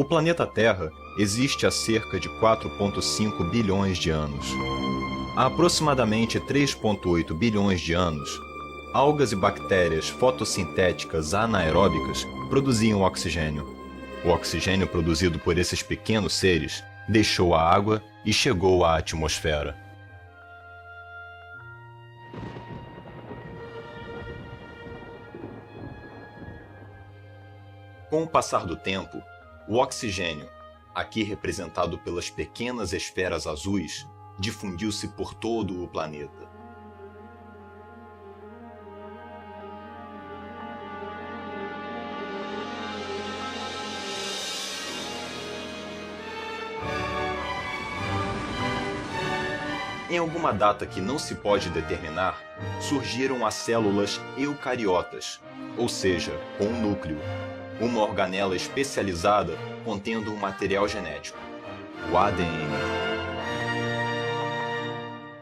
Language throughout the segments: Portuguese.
O planeta Terra existe há cerca de 4,5 bilhões de anos. Há aproximadamente 3,8 bilhões de anos, algas e bactérias fotossintéticas anaeróbicas produziam oxigênio. O oxigênio produzido por esses pequenos seres deixou a água e chegou à atmosfera. Com o passar do tempo, o oxigênio, aqui representado pelas pequenas esferas azuis, difundiu-se por todo o planeta. Em alguma data que não se pode determinar, surgiram as células eucariotas, ou seja, com um núcleo, uma organela especializada contendo um material genético, o ADN.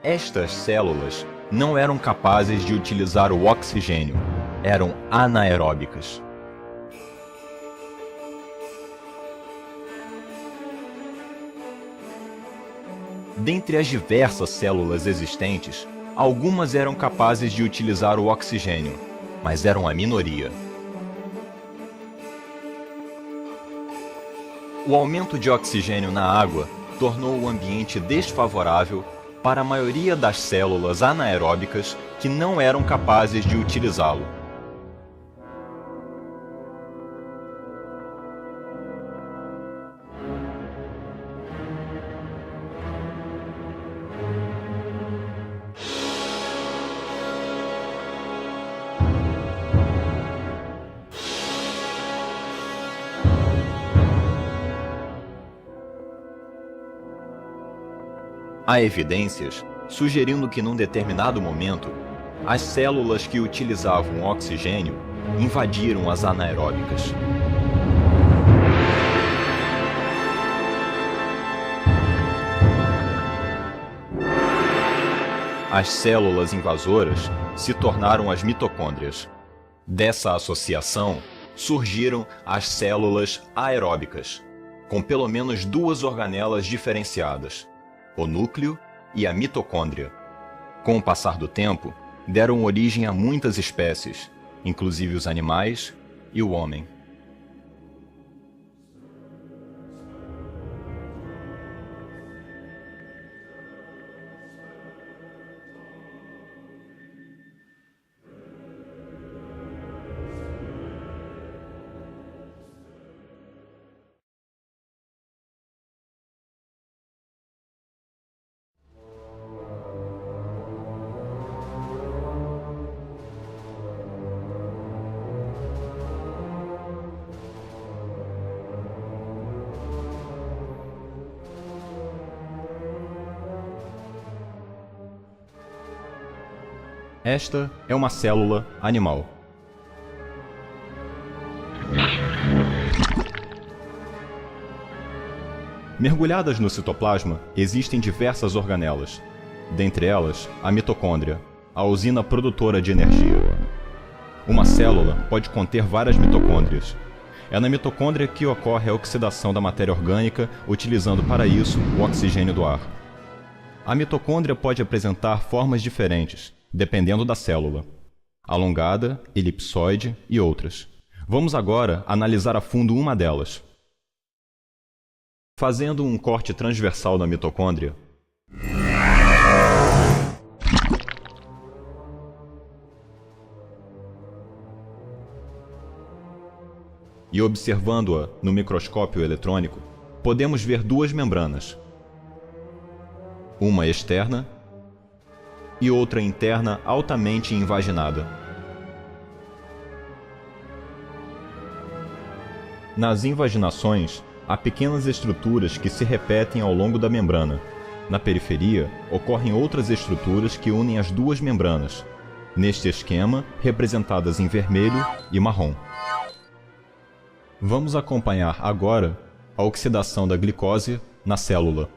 Estas células não eram capazes de utilizar o oxigênio, eram anaeróbicas. Dentre as diversas células existentes, algumas eram capazes de utilizar o oxigênio, mas eram a minoria. O aumento de oxigênio na água tornou o ambiente desfavorável para a maioria das células anaeróbicas que não eram capazes de utilizá-lo. Há evidências sugerindo que num determinado momento, as células que utilizavam oxigênio invadiram as anaeróbicas. As células invasoras se tornaram as mitocôndrias. Dessa associação surgiram as células aeróbicas, com pelo menos duas organelas diferenciadas, o núcleo e a mitocôndria. Com o passar do tempo, deram origem a muitas espécies, inclusive os animais e o homem. Esta é uma célula animal. Mergulhadas no citoplasma, existem diversas organelas. Dentre elas, a mitocôndria, a usina produtora de energia. Uma célula pode conter várias mitocôndrias. É na mitocôndria que ocorre a oxidação da matéria orgânica, utilizando para isso o oxigênio do ar. A mitocôndria pode apresentar formas diferentes, dependendo da célula, alongada, elipsoide e outras. Vamos agora analisar a fundo uma delas. Fazendo um corte transversal na mitocôndria, e observando-a no microscópio eletrônico, podemos ver duas membranas, uma externa e outra interna altamente invaginada. Nas invaginações, há pequenas estruturas que se repetem ao longo da membrana. Na periferia, ocorrem outras estruturas que unem as duas membranas, neste esquema representadas em vermelho e marrom. Vamos acompanhar agora a oxidação da glicose na célula.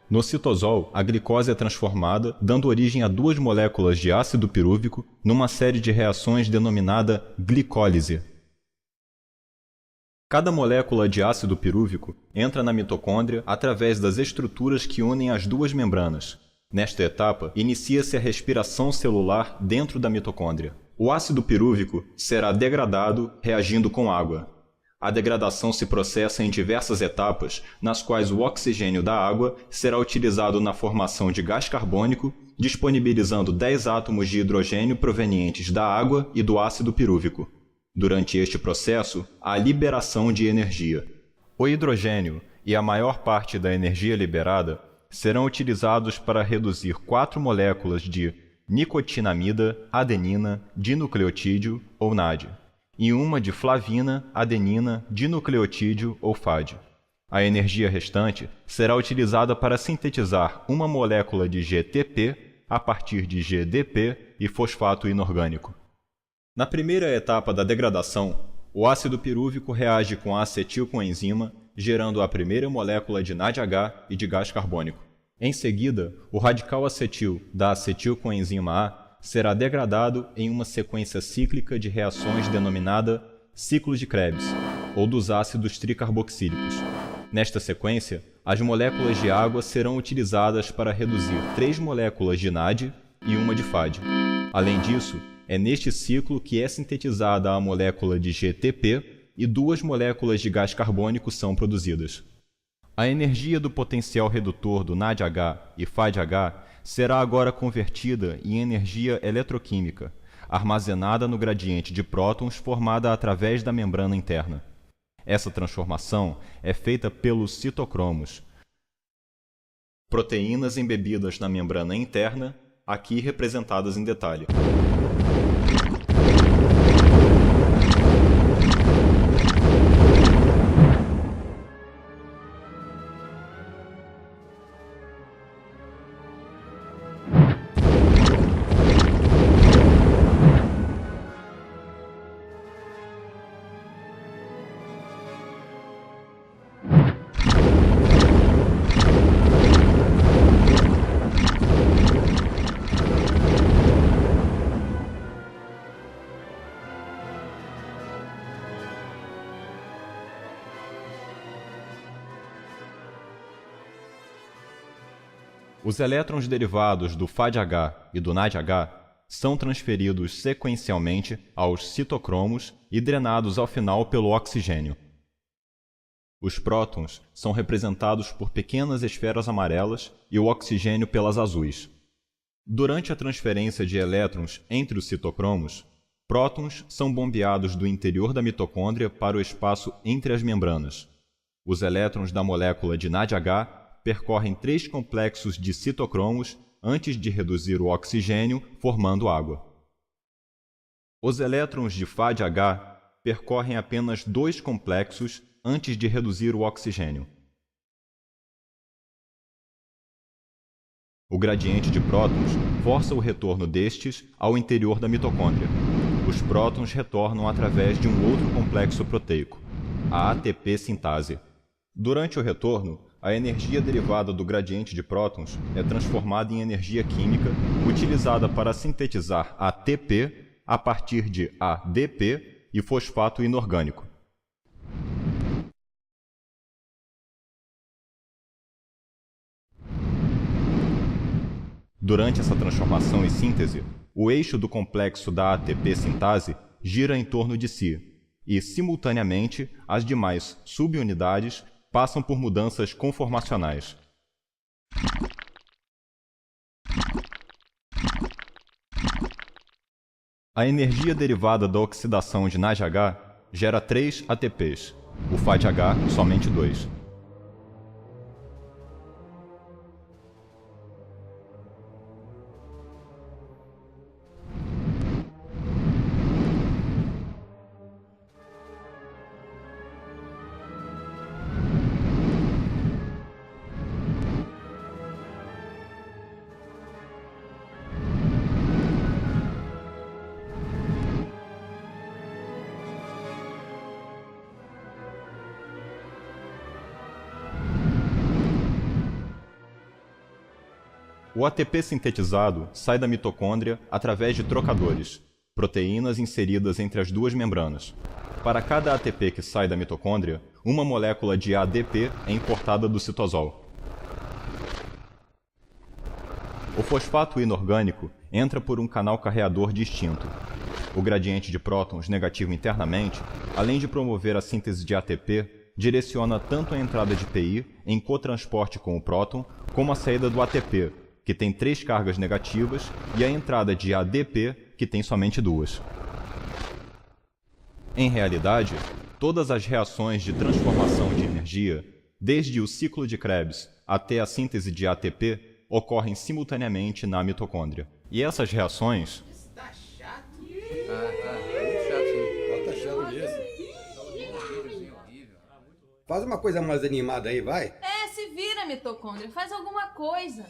No citosol, a glicose é transformada, dando origem a duas moléculas de ácido pirúvico numa série de reações denominada glicólise. Cada molécula de ácido pirúvico entra na mitocôndria através das estruturas que unem as duas membranas. Nesta etapa, inicia-se a respiração celular dentro da mitocôndria. O ácido pirúvico será degradado reagindo com água. A degradação se processa em diversas etapas, nas quais o oxigênio da água será utilizado na formação de gás carbônico, disponibilizando 10 átomos de hidrogênio provenientes da água e do ácido pirúvico. Durante este processo, há liberação de energia. O hidrogênio e a maior parte da energia liberada serão utilizados para reduzir 4 moléculas de nicotinamida, adenina, dinucleotídeo ou NAD, e uma de flavina, adenina, dinucleotídeo ou FAD. A energia restante será utilizada para sintetizar uma molécula de GTP a partir de GDP e fosfato inorgânico. Na primeira etapa da degradação, o ácido pirúvico reage com a acetilcoenzima, gerando a primeira molécula de NADH e de gás carbônico. Em seguida, o radical acetil da acetilcoenzima A será degradado em uma sequência cíclica de reações denominada ciclo de Krebs, ou dos ácidos tricarboxílicos. Nesta sequência, as moléculas de água serão utilizadas para reduzir 3 moléculas de NAD e uma de FAD. Além disso, é neste ciclo que é sintetizada a molécula de GTP e 2 moléculas de gás carbônico são produzidas. A energia do potencial redutor do NADH e FADH será agora convertida em energia eletroquímica, armazenada no gradiente de prótons formada através da membrana interna. Essa transformação é feita pelos citocromos, proteínas embebidas na membrana interna, aqui representadas em detalhe. Os elétrons derivados do FADH e do NADH são transferidos sequencialmente aos citocromos e drenados ao final pelo oxigênio. Os prótons são representados por pequenas esferas amarelas e o oxigênio pelas azuis. Durante a transferência de elétrons entre os citocromos, prótons são bombeados do interior da mitocôndria para o espaço entre as membranas. Os elétrons da molécula de NADH percorrem 3 complexos de citocromos antes de reduzir o oxigênio, formando água. Os elétrons de FADH percorrem apenas 2 complexos antes de reduzir o oxigênio. O gradiente de prótons força o retorno destes ao interior da mitocôndria. Os prótons retornam através de um outro complexo proteico, a ATP sintase. Durante o retorno, a energia derivada do gradiente de prótons é transformada em energia química utilizada para sintetizar ATP a partir de ADP e fosfato inorgânico. Durante essa transformação e síntese, o eixo do complexo da ATP sintase gira em torno de si e, simultaneamente, as demais subunidades passam por mudanças conformacionais. A energia derivada da oxidação de NADH gera 3 ATPs, o FADH somente 2. O ATP sintetizado sai da mitocôndria através de trocadores. proteínas inseridas entre as duas membranas. Para cada ATP que sai da mitocôndria, uma molécula de ADP é importada do citosol. O fosfato inorgânico entra por um canal carreador distinto. O gradiente de prótons negativo internamente, além de promover a síntese de ATP, direciona tanto a entrada de PI em cotransporte com o próton, como a saída do ATP, que tem 3 cargas negativas, e a entrada de ADP, que tem somente 2. Em realidade, todas as reações de transformação de energia, desde o ciclo de Krebs até a síntese de ATP, ocorrem simultaneamente na mitocôndria. E essas reações Tá chato. Tá chato mesmo. Faz uma coisa mais animada aí, vai. Se vira, mitocôndria, faz alguma coisa.